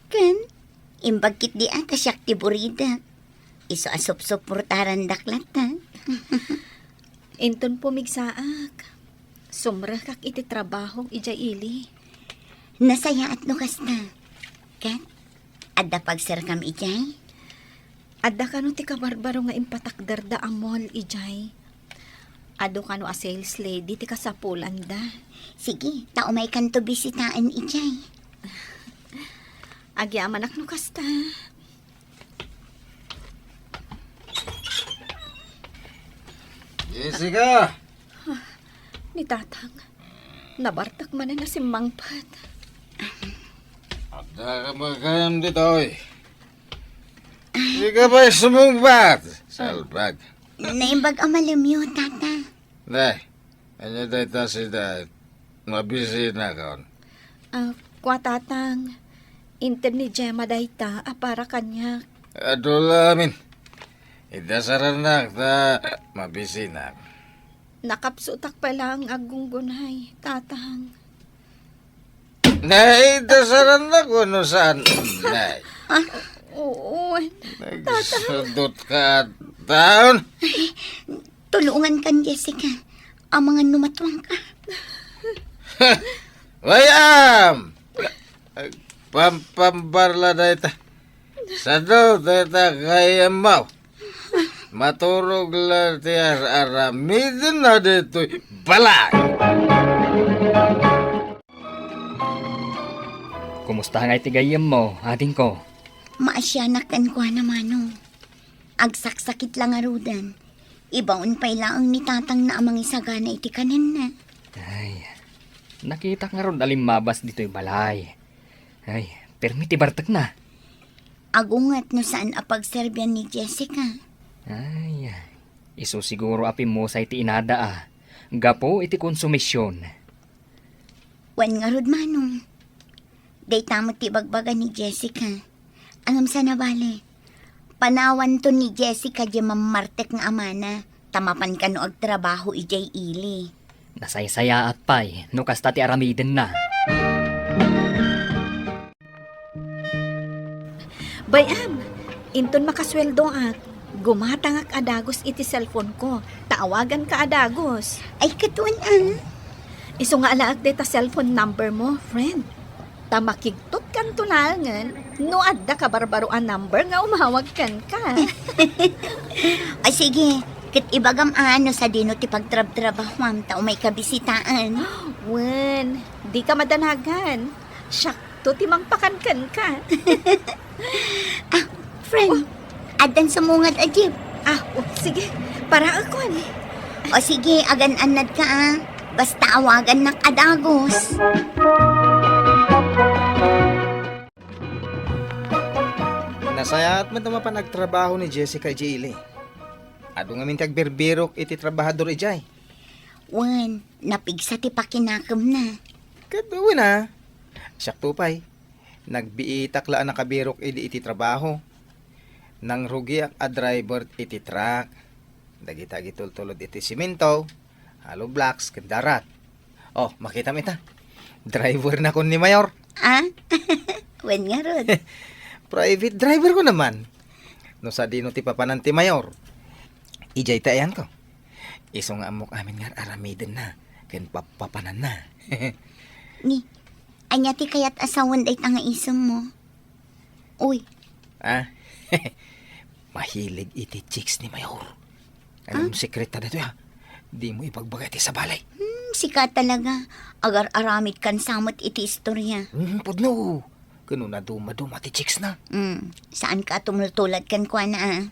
F: Kan, imbagkit di ang kasyak ti burida. Iso asop-sop purtaran daklat ha.
D: Inton pumigsaak. Sumra kak iti trabaho ijay ili.
F: Nasaya at nukas na. Kat, adda pagsarkam ijay.
D: Adda kano ti kabarbaro nga impatakdarda amol ijay. Ado kano a sales lady ti kasapulan da.
F: Sige, tao may kanto bisitaan ijay.
D: Agyaman ak nukas ta.
I: Jessica!
D: Ni tatang, nabartak man na si Mangpat.
I: Ada ka magkayam dito eh. Hindi ka ba sumungbat? Salbag.
F: Naimbag amalam yun, tata.
I: Day, Ano dito si dad? Mabisi na kaon.
D: Kwa tatang, inter ni Gemma dayta, para kanya.
I: Adulamin. Idasaran na ta mabisi na.
D: Nakapsutak pa lang agunggunay, tatang.
I: Nay, dasaran na ko no saan. Nay,
D: Oo,
I: nagsudot ka taon.
F: Tulungan kan, Jessica. Ang mga numatwang ka.
I: Wayam! Pampambarla dayta. Sado dayta kaya mau. Maturog la tiar aramidin na dito'y balay.
C: Kumusta nga itigayam mo, ading ko?
F: Maasyanakan ko naman. Agsaksakit lang arudan. Ibaon pa ilaang ni tatang na amang isagana iti kanin na.
C: Ay, nakita nga ron alimabas dito'y balay. Ay, permiti bartak na.
F: Agungat no saan apagserbyan ni Jessica.
C: Ay, iso siguro api mo sa iti inada Gapo iti konsumisyon.
F: Wan nga rod manong. Day tamo ti bagbaga ni Jessica. Angam sa nabali. Panawan to ni Jessica di mamartek nga amana. Tamapan ka no agtrabaho ijay ili.
C: Nasaysaya at pay, no kasta ti aramiden na.
D: Bayam, inton makasweldo at gumatangak adagos iti cellphone ko. Taawagan ka adagos.
F: Ay katuan
D: Iso nga alaag deta cellphone number mo, friend. Tamakigtot kan tulangan, no adda ka barbaroan number nga umawag kan ka.
F: Ay sige, kit ibagam ano sa dino ti pagtrab-trabahwam ta umay kabisitaan.
D: Wen, di ka madanagan. Syakto ti mangpakankan ka.
F: Friend, adan sumungad ajib.
D: Sige, para akon.
F: O sige, agan-anad ka Basta awagan ng adagos.
J: Nasayaat man tama pa nagtrabaho ni Jessica Jili. Ado nga min kagberbirok iti trabahador ijay.
F: Wan, napigsa ti pakinakam na.
J: Katuwi na. Sakto pa'y. Nagbiitak laan nakabirok iti trabaho. Nang rugi a driver iti truck. Dagita gitultulod iti simento. Halo blocks kendarat. Oh, makita mo ita. Driver na kon ni Mayor.
F: Wan nga rod.
J: Private driver ko naman. No sa dino ti papanan ti Mayor. Ijay tayan ko. Iso nga amok amin nga aramiden na. Ken papanan na.
F: Ni, anya ti kayat asawan day tanga isem mo. Uy.
J: Mahilig iti chicks ni Mayor. Anong sekreta na ito ya? Di mo ipagbagay ti sa balay.
F: Sika talaga. Agar aramid kan samot iti istorya.
J: Pudno. Kano na duma-duma ti chicks na.
F: Saan ka tumultulad kan kwa na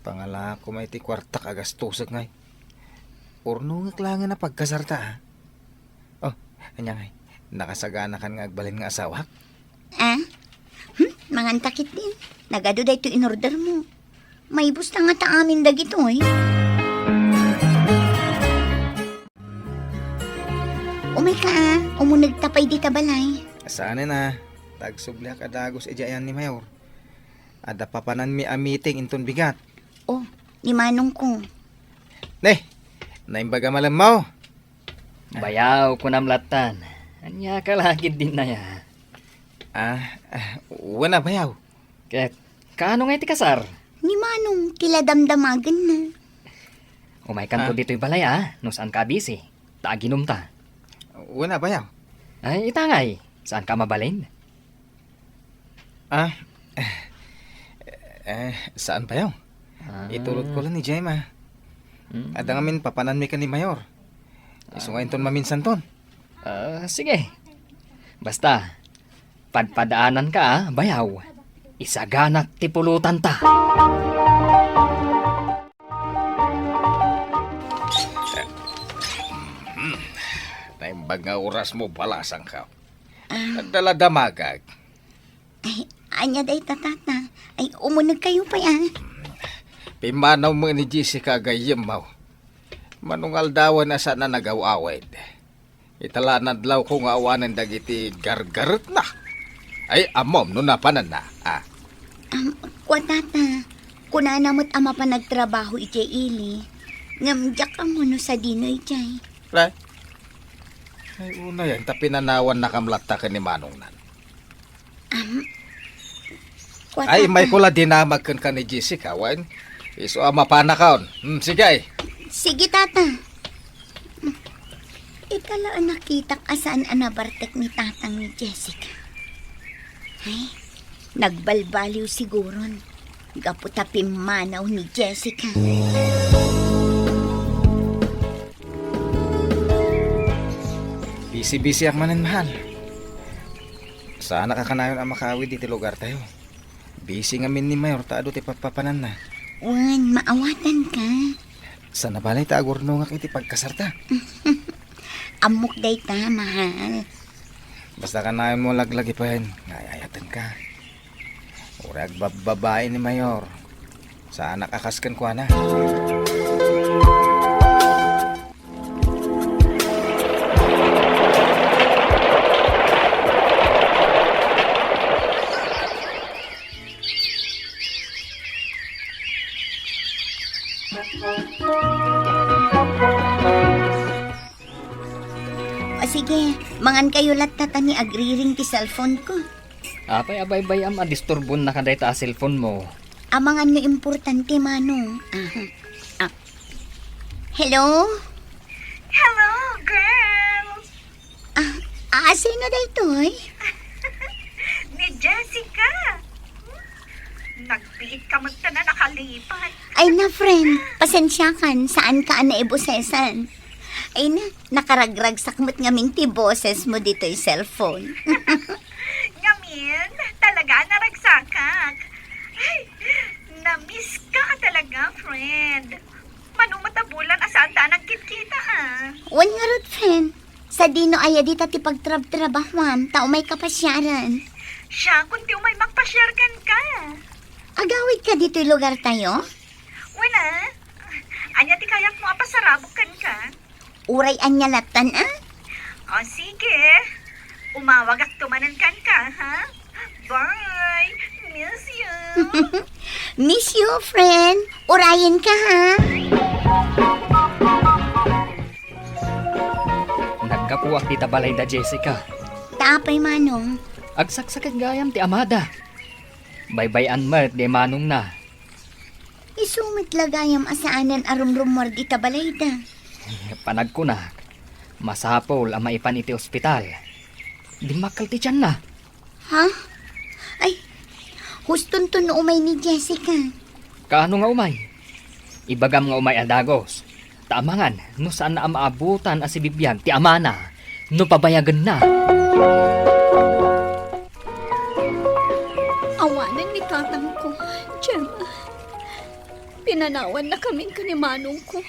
J: Pangala ko may ti kwarta kagastusag ngay. Orno nga klangan na pagkasarta Oh, anya ngay. Nakasagana kan nga agbalin nga asawa.
F: Mangantakit din. Nagado da ito in-order mo. May busta nga ta amin dagito Umay ka umunag tapay di tabalay.
J: Saan na? Tagsublak adagos ejayan ni Mayor. Ada papanan mi a meeting inton bigat.
F: Oh, ni manong ko.
J: Naimbaga malam mo.
C: Bayaw ko namlatan. Anya ka lagi din na ya.
J: Wala bayaw.
C: Ket, kaano nga iti kasar?
F: Ni manong tila damdamagan na.
C: Umay kanto dito'y balay no saan ka busy. Taaginom ta.
J: Wala bayaw.
C: Ay, itangay. Saan ka mabalin?
J: Saan bayaw? Itulot ko lang ni Gemma. Ada nga min papanan mi ka ni Mayor. Iso nga inton maminsan ton.
C: Sige. Basta, padpadaanan ka bayaw. Isaganak tipulutan ta.
I: Naimbag nga oras mo balasang ka. Dala damagag.
F: Ay, anya day tatata. Ay, umunag kayo pa
I: Pimanaw mo ni Jessica gayem mo. Manungal dawan na sana nagawawid. Italanad law ko nga awanan dagiti gargarot na. Ay, amom, no napanan na.
F: Kwatata, kunanamot ama pa nagtrabaho iti ili. Ngamjak ka mo no sa dino iti.
I: Right? Ay, una yan, tapinanawan na kamlata ka ni Manong nan.
F: Kwatata.
I: Ay, may kula dinamag ka ni Jessica, wan. Iso ama pa na kaon. Sige ay.
F: Sige, tata. Ikalaan nakita asaan anabartek ni tatang ni Jessica. Ay, nagbalbaliw siguron. Gaputapim manaw ni Jessica.
J: Busy-busy ang manan, mahal. Sana kakanayon ang makawid iti lugar tayo. Busy nga min ni Mayor, taado ti papapanan na.
F: Wan, maawatan ka.
J: Sana balay ta agurno nga iti pagkasarta.
F: Amok day ta, mahal.
J: Basta kanayon mo laglagi pa yan, ngayayatan ka. Urag babae ni Mayor. Sana kakaskan ko na.
F: O sige, mangan kayo latata ni agriring ti cellphone ko.
C: Apay abay-bay am disturbon na kanday ta cellphone mo.
F: Amangan nga importante, Manong. Hello?
D: Hello, girl!
F: Sino day toy?
D: Ni Jessica! Nagpiit ka man na nakalipat.
F: Ay na, friend. Pasensya kan. Saan ka na ibosesan? Ay na, nakaragragsak mo't nga minti boses mo dito yung cellphone.
D: Ngamin, talaga naragsakak. Ay, na-miss ka talaga, friend. Manumatabulan asaan ta nagkita
F: Wan nga rod, friend. Sa dino aya di ti pagtrab-trabahwam, tao may kapasyaran.
D: Siya, kundi umay magpasyarkan ka.
F: Agawid ka dito yung lugar tayo?
D: Wala. Anya ti kayak mo apasarabukan ka.
F: Uray anya latan,
D: O sige. Umawag at tumanan ka, ha? Bye. Miss you.
F: Miss you, friend. Urayin ka, ha?
C: Nagkapuak ti tabalay da Jessica.
F: Tapay, Manong.
C: Agsaksakan gayam ti amada. Baybayan mat di Manong na.
F: Isumit lagayam asaanan arum-rumor di tabalayda.
C: Panag ko na. Masapol ang maipan iti ospital. Di makal ti tiyan na.
F: Ha? Ay, huston to no umay ni Jessica.
C: Kaano nga umay? Ibagam nga umay adagos. Taamangan, no saan na maabutan as ibibiyag ti amana, no pabayagan na.
D: Awanan ni tatang ko, Gemma. Pinanawan na kami ka ni Manong ko.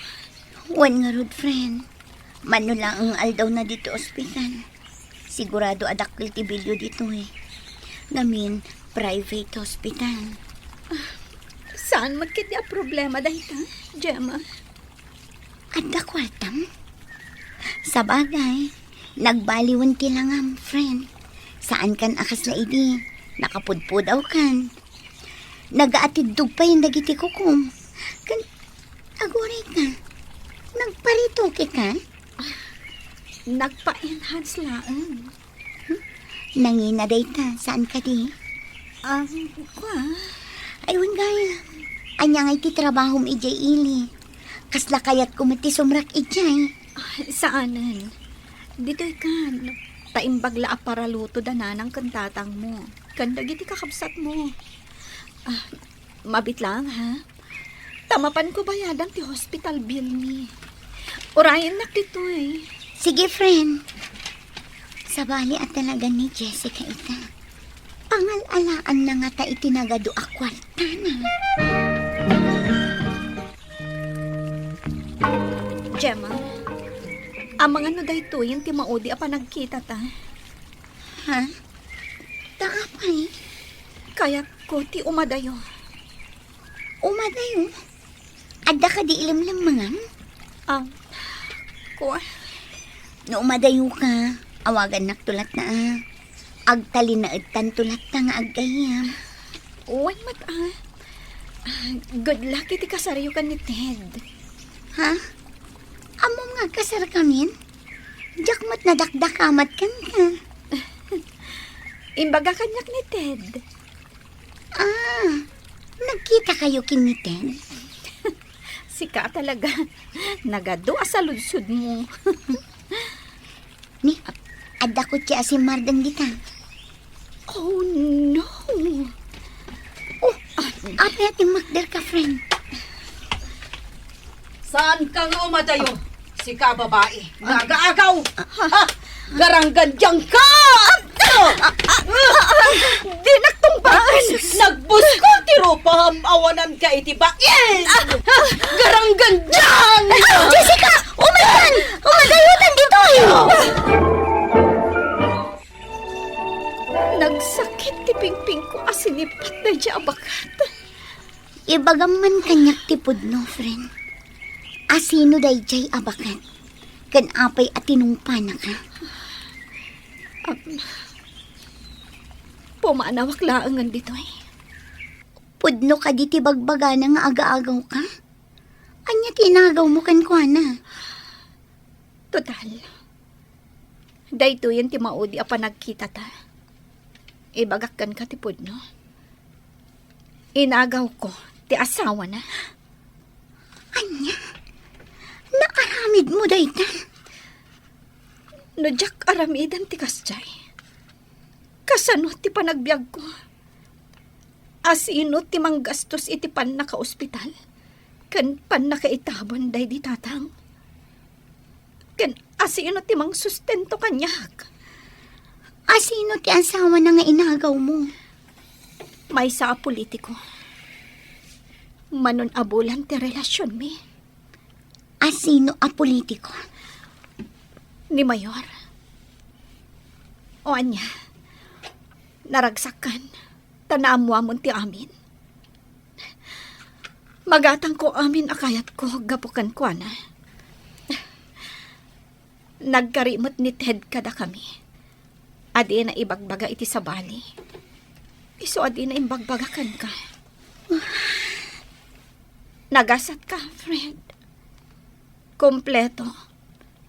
F: Wan nga rod, friend. Mano lang ang aldaw na dito ospital. Sigurado adakil ti bilyo dito Ngamin, private hospital.
D: Saan magkiti a problema dahil Gemma?
F: Adda kwartam? Sa bagay, nagbaliwan ti langam, friend. Saan kan akas la idi? Nakapudpudaw kan. Nagaatid pa yung dagiti kukum. Kan, aguray ka. Nagparitoke ka?
D: Nagpa-enhance laan.
F: Nangina day ta, saan ka di?
D: Kwa?
F: Aywan gaya. Anya ngay ti trabahom ijay ili. Kasla kayat kumati sumrak ijay.
D: Saanan? Dito'y kan. Taimbagla a para luto dananang kantatang mo. Kandagiti kakabsat mo. Mabit lang, ha? Tamapan ko bayadan ti hospital bill ni. Urayan na dito'y.
F: Sige, friend. Sabali at talaga ni Jessica ita. Pangalalaan na nga ta itinagado a kwarta na.
D: Gemma, ang mga no dayto yung timaudi apa nagkita ta.
F: Ha? Taapay?
D: Kaya ko ti umadayo.
F: Umadayo? Adda ka di ilimlim mangan?
D: Ko,
F: No umadayo ka, awagan naktulat na agtalin na tan tulat na nga agkayam.
D: uwan mat good luck iti kasaryo ka ni Ted.
F: Ha? Amom nga kasar kamin? Jakmat na dakdakamat kan ka.
D: Imbaga kanyak ni Ted.
F: Nagkita kayo kin ni Ted?
D: Sika talaga. Nagado sa lunsod mo.
F: Ni, adda ko siya si Mardang dita.
D: Oh no.
F: Apa yating magder ka, friend?
K: Saan ka nga umadayo? Si ka babae. Nagaagaw! Ha! Garanggandyang ka!
D: Di nagtumbaan.
K: Nagbus ko tiro pahamawanan ka iti bain! Garanggandyang!
F: Jessica! Umayan! Umadayutan dito!
D: Nagsakit ti pingping ko asinipat na di abakat.
F: Ibagaman kanyak tipod no, friend. Asino day jay abakat. Kan apay at tinumpa na ka.
D: Pumanawak laangan dito eh.
F: Pudno ka di tibagbaga na nga aga-agaw ka. Anya tinagaw mo kan kwa na.
D: Total. Dahito yan ti maudi apa nagkita ta. Ibagakkan ka ti pudno. Inagaw ko ti asawa na.
F: Anya? Naaramid mo dayta.
D: No jak aramidan ti kasjay. Kasano ti panagbiag ko. Asino ti manggastos iti pan naka-ospital. Kan pan nakaitabon day di tatang. Kan asino ti mang sustento kanyak.
F: Asino ti asawa na nga inagaw mo?
D: May sa politiko. Manon abulan ti relasyon mi.
F: Asino a politiko?
D: Ni Mayor. O anya, naragsakan, tanaamwa mo ti amin. Magatang ko amin akayat ko, gapukan ko na. Nagkarimot ni Ted kada kami. Adi na ibagbaga iti sa bali. Iso adi na imbagbaga kan ka. Nagasat ka, friend. Kompleto.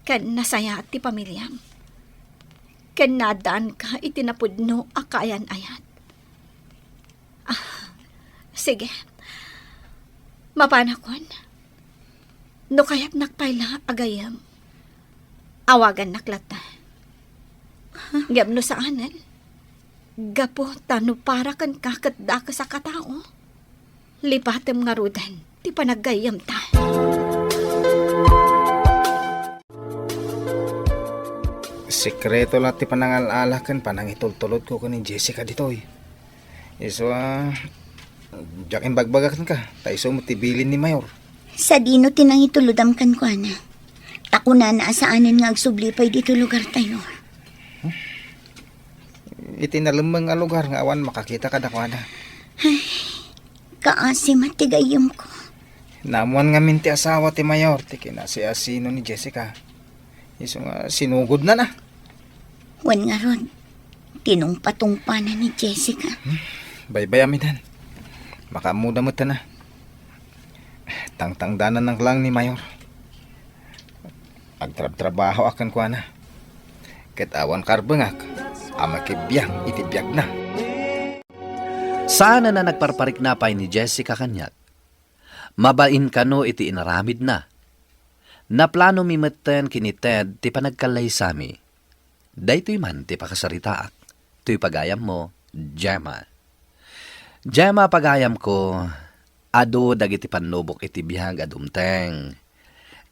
D: Kan nasaya ti pamilyam. Kan nadaan ka itinapudno akayan-ayat. Sige. Mapanakon. No kaya't nakpaila agayam. Awagan naklata. Gam no saanan. Gapo tano para kan kakatda ka sa katao. Lipatem nga rudan. Ti panagayam ta.
J: Sekreto lang ti panangalalakan panangitultulod ko ni Jessica ditoy. Iso jakin bagbagakan ka. Taiso mo tibilin ni Mayor.
F: Sa dino tinangitulodam kan ko na. Tako na naasaanan nga agsublipay dito lugar tayo.
J: Itinalamang nga lugar nga awan makakita ka dakwana.
F: Kaasim at tigayam ko.
J: Namuan nga minti asawa ti Mayor. Ti kinasiasino ni Jessica. Iso nga sinugod na na.
F: Wan nga ron. Tinungpa-tungpa na ni Jessica.
J: Baybay amidan. Makamuda mo ta na. Tangtangdanan ng lang ni Mayor. Agtrab-trabaho akan kwa na. Ket awan karbengak. Ama kibiyang itibiyag na.
E: Sana na nagparparik na pay ni Jessica kanyak. Mabain kano iti inaramid na. Naplano mi metten kini Ted ti panagkalay sami. Daytoy man ti pakasaritaak. Tuy pagayam mo, Gemma. Gemma pagayam ko, adu dagiti panlubok iti bihag adumteng.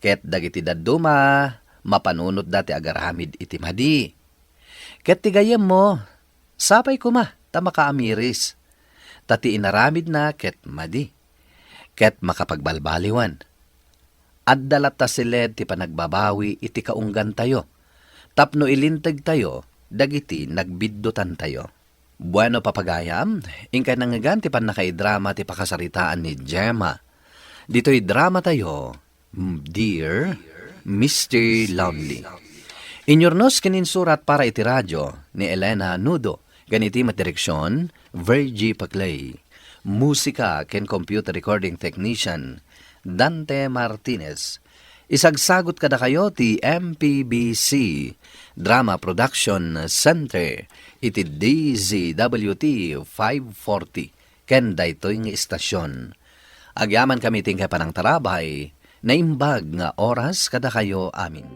E: Ket dagiti dadduma, mapanunot dati agaramid iti madi. Ket ti gayam mo, sapay kuma, ta makaamiris. Tati inaramid na ket madi. Ket makapagbalbaliwan. At dalat ta siled ti panagbabawi iti kaunggan tayo. Tapno ilintag tayo, dagiti nagbiddutan tayo. Bueno papagayam, ingkay nangagan ti pan nakaidrama ti pakasaritaan ni Gemma. Dito'y drama tayo, Dear Mr. Lovely, inyornos kinin surat para iti radyo ni Elena Nudo. Ganiti materiksyon, Virgie Paclay. Musika ken computer recording technician, Dante Martinez. Isagsagot kada kayo ti MPBC Drama Production Center iti DZWT 540 ken daytoy nga istasyon. Agyaman kami tingkay panang tarabay, naimbag nga oras kada kayo amin.